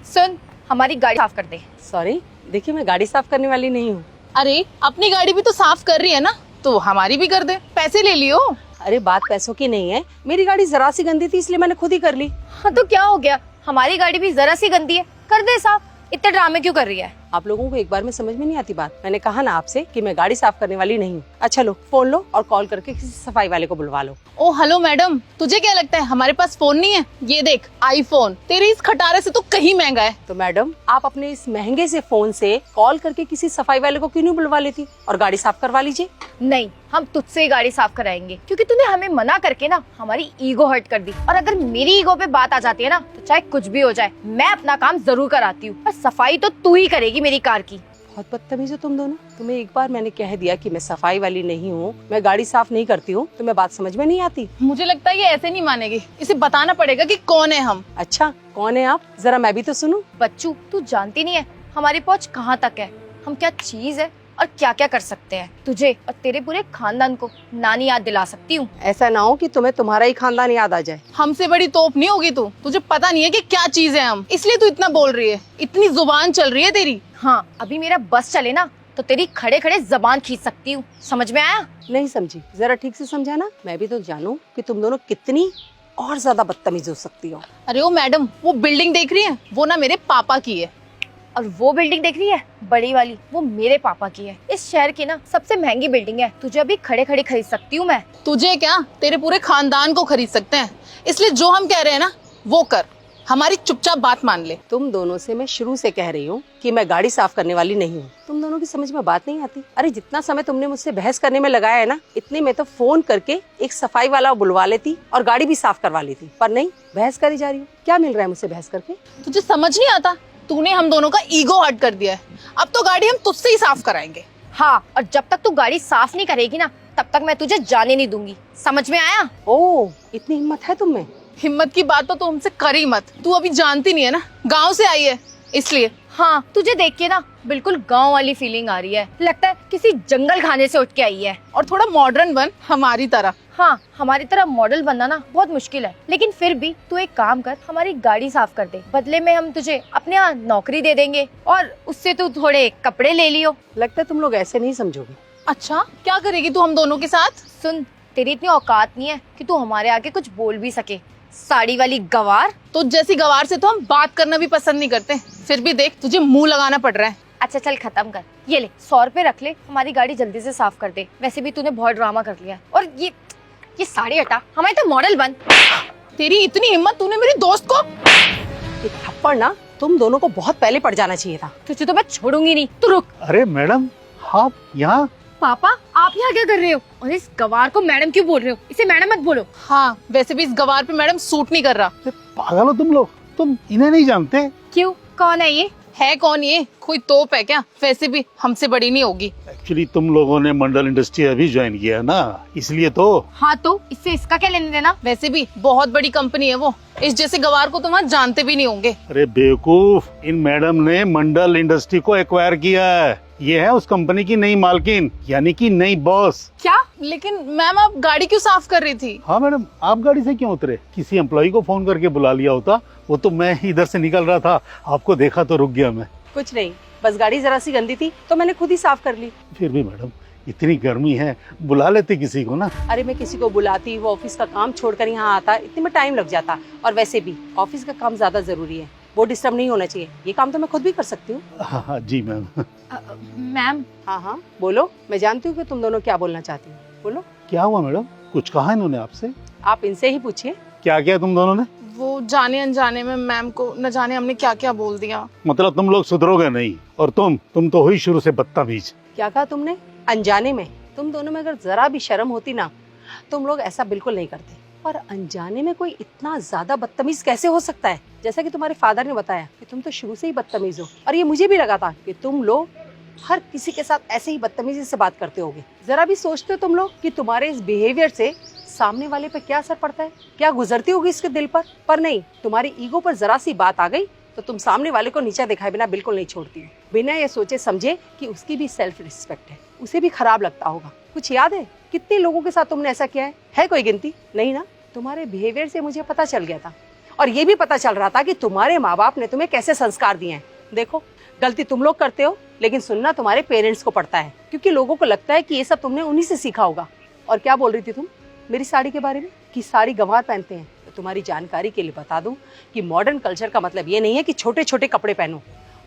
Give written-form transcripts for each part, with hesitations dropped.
सुन, हमारी गाड़ी साफ कर दे। सॉरी, देखिए मैं गाड़ी साफ करने वाली नहीं हूँ। अरे अपनी गाड़ी भी तो साफ कर रही है ना, तो हमारी भी कर दे, पैसे ले लियो। अरे बात पैसों की नहीं है, मेरी गाड़ी जरा सी गंदी थी इसलिए मैंने खुद ही कर ली। हाँ तो क्या हो गया, हमारी गाड़ी भी जरा सी गंदी है, कर दे साफ। इतने ड्रामे क्यों कर रही है? आप लोगों को एक बार में समझ में नहीं आती बात। मैंने कहा ना आपसे कि मैं गाड़ी साफ करने वाली नहीं हूँ। अच्छा लो, फोन लो और कॉल करके किसी सफाई वाले को बुलवा लो। ओ हेलो मैडम, तुझे क्या लगता है हमारे पास फोन नहीं है? ये देख आईफोन, तेरी इस खटारे से तो कहीं महंगा है। तो मैडम, आप अपने इस महंगे से फोन से कॉल करके किसी सफाई वाले को क्यों नहीं बुलवा लेती और गाड़ी साफ करवा लीजिए। नहीं, हम तुझसे ही गाड़ी साफ कराएंगे, क्योंकि तूने हमें मना करके ना हमारी ईगो हर्ट कर दी। और अगर मेरी ईगो पे बात आ जाती है ना, तो चाहे कुछ भी हो जाए, मैं अपना काम जरूर कराती हूँ। और सफाई तो तू ही करेगी मेरी कार की। बहुत बदतमीज हो तुम दोनों। तुम्हें एक बार मैंने कह दिया कि मैं सफाई वाली नहीं हूँ, मैं गाड़ी साफ नहीं करती हूँ, तुम्हें बात समझ में नहीं आती। मुझे लगता है ये ऐसे नहीं मानेगी, इसे बताना पड़ेगा कि कौन है हम। अच्छा, कौन है आप? जरा मैं भी तो सुनूं। बच्चू, तू जानती नहीं है हमारी पहुँच कहाँ तक है, हम क्या चीज है और क्या क्या कर सकते हैं। तुझे और तेरे पूरे खानदान को नानी याद दिला सकती हूँ। ऐसा ना हो कि तुम्हें तुम्हारा ही खानदान याद आ जाए। हमसे बड़ी तोप नहीं होगी तू, तुझे पता नहीं है कि क्या चीज है हम, इसलिए तू इतना बोल रही है, इतनी जुबान चल रही है तेरी। हाँ, अभी मेरा बस चले ना तो तेरी खड़े खड़े जबान खींच सकती हूँ। समझ में आया? नहीं समझी, जरा ठीक से समझाना। मैं भी तो जानूं कि तुम दोनों कितनी और ज्यादा बदतमीज हो सकती हो। अरे ओ मैडम, वो बिल्डिंग देख रही है, वो ना मेरे पापा की है। और वो बिल्डिंग देख रही है बड़ी वाली, वो मेरे पापा की है। इस शहर की ना सबसे महंगी बिल्डिंग है, तुझे अभी खड़े खड़े खरीद सकती हूँ मैं। तुझे क्या, तेरे पूरे खानदान को खरीद सकते हैं। इसलिए जो हम कह रहे हैं ना वो कर, हमारी चुपचाप बात मान ले। तुम दोनों से मैं शुरू से कह रही हूँ कि मैं गाड़ी साफ करने वाली नहीं हूँ। तुम दोनों की समझ में बात नहीं आती। अरे जितना समय तुमने मुझसे बहस करने में लगाया है ना, इतने में तो फोन करके एक सफाई वाला बुलवा लेती और गाड़ी भी साफ करवा लेती। पर नहीं, बहस करी जा रही हूँ। क्या मिल रहा है मुझसे बहस करके? तुझे समझ नहीं आता, तूने हम दोनों का ईगो हर्ट कर दिया है। अब तो गाड़ी हम तुझसे ही साफ कराएंगे। हाँ, और जब तक तू गाड़ी साफ नहीं करेगी ना, तब तक मैं तुझे जाने नहीं दूंगी। समझ में आया? ओह, इतनी हिम्मत है तुम में? हिम्मत की बात तो तू हमसे कर ही मत, तू अभी जानती नहीं है ना, गांव से आई है इसलिए। हाँ, तुझे देख के ना बिल्कुल गांव वाली फीलिंग आ रही है, लगता है किसी जंगल खाने से उठ के आई है। और थोड़ा मॉडर्न बन हमारी तरह। हाँ, हमारी तरह मॉडल बनना ना बहुत मुश्किल है, लेकिन फिर भी तू एक काम कर, हमारी गाड़ी साफ कर दे। बदले में हम तुझे अपने यहाँ नौकरी दे देंगे और उससे तू थोड़े कपड़े ले लियो। लगता है तुम लोग ऐसे नहीं समझोगे। अच्छा, क्या करेगी तू हम दोनों के साथ? सुन, तेरी इतनी औकात नहीं है कि तू हमारे आगे कुछ बोल भी सके, साड़ी वाली गवार। तो जैसी गवार से तो हम बात करना भी पसंद नहीं करते, फिर भी देख तुझे मुंह लगाना पड़ रहा है। अच्छा चल खत्म कर, ये ले 100 रुपए रख ले, हमारी गाड़ी जल्दी से साफ कर दे। वैसे भी तूने बहुत ड्रामा कर लिया। और ये साड़ी हटा, हमारे तो मॉडल बन। तेरी इतनी हिम्मत, तूने मेरी दोस्त को। ये थप्पड़ ना तुम दोनों को बहुत पहले पड़ जाना चाहिए था। तुझे तो मैं छोड़ूंगी नहीं, तू रुक। अरे मैडम, आप यहाँ? पापा, आप यहाँ क्या कर रहे हो? और इस गवार को मैडम क्यों बोल रहे हो? इसे मैडम मत बोलो। हाँ, वैसे भी इस गवार पे मैडम सूट नहीं कर रहा। पागल हो तुम लोग, तुम इन्हें नहीं जानते? क्यों, कौन है ये? है कौन ये? कोई तोप है क्या? वैसे भी हमसे बड़ी नहीं होगी। एक्चुअली तुम लोगों ने मंडल इंडस्ट्री अभी ज्वाइन किया है ना, इसलिए तो। हाँ तो इससे इसका क्या लेने देना? वैसे भी बहुत बड़ी कंपनी है वो, इस जैसे गवार को तो वहाँ जानते भी नहीं होंगे। अरे बेवकूफ, इन मैडम ने मंडल इंडस्ट्री को एक्वायर किया है। ये है उस कंपनी की नई मालकिन, यानी कि नई बॉस। क्या? लेकिन मैम, आप गाड़ी क्यों साफ कर रही थी? हाँ मैडम, आप गाड़ी से क्यों उतरे? किसी एम्प्लॉय को फोन करके बुला लिया होता। वो तो मैं इधर से निकल रहा था, आपको देखा तो रुक गया मैं। कुछ नहीं, बस गाड़ी जरा सी गंदी थी तो मैंने खुद ही साफ कर ली। फिर भी मैडम, इतनी गर्मी है, बुला लेते किसी को ना। अरे मैं किसी को बुलाती, वो ऑफिस का काम छोड़कर यहाँ आता, इतने में टाइम लग जाता। और वैसे भी ऑफिस का काम ज्यादा जरूरी है, वो डिस्टर्ब नहीं होना चाहिए। ये काम तो मैं खुद भी कर सकती हूँ। हाँ जी मैम। मैम। हाँ हाँ बोलो, मैं जानती हूँ कि तुम दोनों क्या बोलना चाहती हो, बोलो। क्या हुआ मैडम, कुछ कहा इन्होंने आपसे? आप इनसे ही पूछिए। क्या किया तुम दोनों ने? वो जाने अनजाने में मैम को न जाने हमने क्या क्या बोल दिया। मतलब तुम लोग सुधरोगे नहीं। और तुम तो हुई शुरू से बदतमीज। क्या कहा तुमने? अनजाने में? तुम दोनों में अगर जरा भी शर्म होती ना, तुम लोग ऐसा बिल्कुल नहीं करते। और अनजाने में कोई इतना ज्यादा बदतमीज कैसे हो सकता है? जैसा कि तुम्हारे फादर ने बताया कि तुम तो शुरू से ही बदतमीज हो, और ये मुझे भी लगा था कि तुम लोग हर किसी के साथ ऐसे ही बदतमीजी से बात करते होगे। जरा भी सोचते हो तुम लोग कि तुम्हारे इस बिहेवियर से सामने वाले पे क्या असर पड़ता है, क्या गुजरती होगी इसके दिल पर नहीं, तुम्हारी ईगो पर जरा सी बात आ गई तो तुम सामने वाले को नीचा दिखाए बिना बिल्कुल नहीं छोड़ती हो, बिना ये सोचे समझे कि उसकी भी सेल्फ रिस्पेक्ट है, उसे भी खराब लगता होगा। कुछ याद है कितने लोगों के साथ तुमने ऐसा किया है कोई गिनती? नहीं ना? तुम्हारे बिहेवियर से मुझे पता चल गया था। और ये भी पता चल रहा था कि तुम्हारे माँ बाप ने तुम्हें कैसे संस्कार दिए हैं। देखो, गलती तुम लोग करते हो, लेकिन सुनना तुम्हारे पेरेंट्स को पड़ता है, क्योंकि लोगों को लगता है कि ये सब तुमने उन्हीं से सीखा होगा। और क्या बोल रही थी तुम मेरी साड़ी के बारे में, कि साड़ी गंवार पहनते हैं? तो तुम्हारी जानकारी के लिए बता दूं कि मॉडर्न कल्चर का मतलब ये नहीं है कि छोटे छोटे कपड़े पहनो।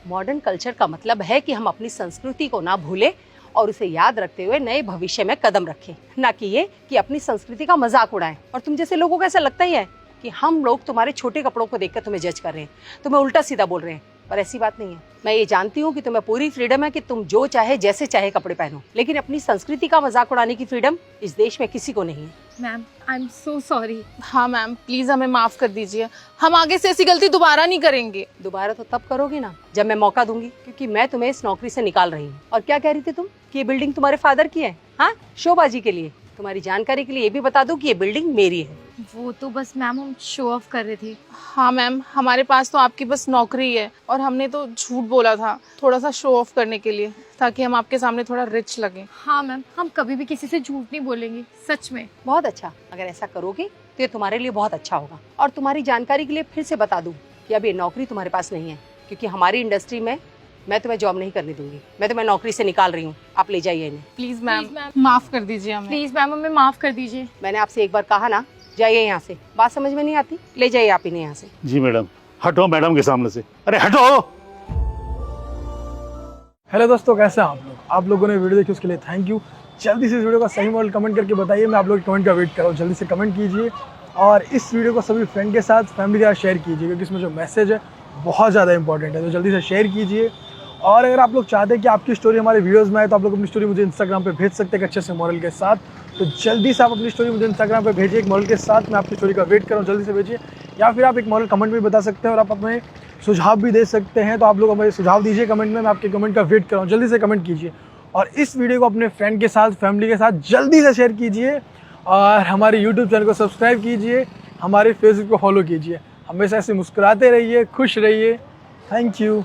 मॉडर्न कल्चर का मतलब है कि हम अपनी संस्कृति को ना भूलें और उसे याद रखते हुए नए भविष्य में कदम रखें, ना कि ये कि अपनी संस्कृति का मजाक उड़ाएं। और तुम जैसे लोगों को ऐसा लगता ही है कि हम लोग तुम्हारे छोटे कपड़ों को देखकर तुम्हें जज कर रहे हैं, तुम्हें उल्टा सीधा बोल रहे हैं, पर ऐसी बात नहीं है। मैं ये जानती हूँ कि तुम्हें पूरी फ्रीडम है कि तुम जो चाहे जैसे चाहे कपड़े पहनो, लेकिन अपनी संस्कृति का मजाक उड़ाने की फ्रीडम इस देश में किसी को नहीं है। Ma'am I am so sorry. हाँ मैम, प्लीज हमें माफ कर दीजिए, हम आगे से ऐसी गलती दोबारा नहीं करेंगे। दोबारा तो तब करोगी ना जब मैं मौका दूंगी, क्योंकि मैं तुम्हें इस नौकरी से निकाल रही हूँ। और क्या कह रही थी तुम कि ये बिल्डिंग तुम्हारे फादर की है? हाँ, शोबाजी के लिए। तुम्हारी जानकारी के लिए ये भी बता दूं कि ये बिल्डिंग मेरी है। वो तो बस मैम हम शो ऑफ कर रहे थे। हाँ मैम, हमारे पास तो आपकी बस नौकरी है और हमने तो झूठ बोला था थोड़ा सा शो ऑफ करने के लिए, ताकि हम आपके सामने थोड़ा रिच लगे। हाँ मैम, हम कभी भी किसी से झूठ नहीं बोलेंगे, सच में। बहुत अच्छा, अगर ऐसा करोगे तो ये तुम्हारे लिए बहुत अच्छा होगा। और तुम्हारी जानकारी के लिए फिर से बता दूं कि अब ये नौकरी तुम्हारे पास नहीं है, क्योंकि हमारी इंडस्ट्री में मैं तुम्हें जॉब नहीं करने दूंगी। मैं तुम्हें नौकरी से निकाल रही हूँ, आप ले जाइए इन्हें। Please ma'am, Please, ma'am. माफ कर दीजिए हमें। प्लीज मैम हमें माफ कर दीजिए। मैंने आपसे एक बार कहा ना, जाइए यहाँ से। बात समझ में नहीं आती, ले जाइए आप इन्हें यहाँ से। जी मैडम, हटो मैडम के सामने से, अरे हटो। हेलो दोस्तों, कैसे हैं आप लोगों ने वीडियो देखी उसके लिए थैंक यू। जल्दी से इस वीडियो का सही मॉडल कमेंट करके बताइए, मैं आप लोगों के कमेंट का वेट कर रहा हूँ। जल्दी से कमेंट कीजिए और इस वीडियो को सभी फ्रेंड के साथ, फैमिली के साथ शेयर कीजिए, क्योंकि इसमें जो मैसेज है बहुत ज़्यादा इंपॉर्टेंट है। तो जल्दी से शेयर कीजिए। और अगर आप लोग चाहते हैं कि आपकी स्टोरी हमारे वीडियोज़ में आए, तो आप लोग अपनी स्टोरी मुझे इंस्टाग्राम पे भेज सकते हैं एक अच्छे से मॉडल के साथ। तो जल्दी से आप अपनी स्टोरी मुझे इंस्टाग्राम पे भेजिए एक मॉडल के साथ, मैं आपकी स्टोरी का वेट कर रहा हूँ। जल्दी से भेजिए, या फिर आप एक मॉडल कमेंट में बता सकते हैं और आप अपने सुझाव भी दे सकते हैं। तो आप लोग हमें सुझाव दीजिए कमेंट में, मैं आपके कमेंट का वेट कर रहा हूँ। जल्दी से कमेंट कीजिए और इस वीडियो को अपने फ्रेंड के साथ, फैमिली के साथ जल्दी से शेयर कीजिए। और हमारे यूट्यूब चैनल को सब्सक्राइब कीजिए, हमारे फेसबुक को फॉलो कीजिए। हमेशा ऐसे मुस्कुराते रहिए, खुश रहिए। Thank you.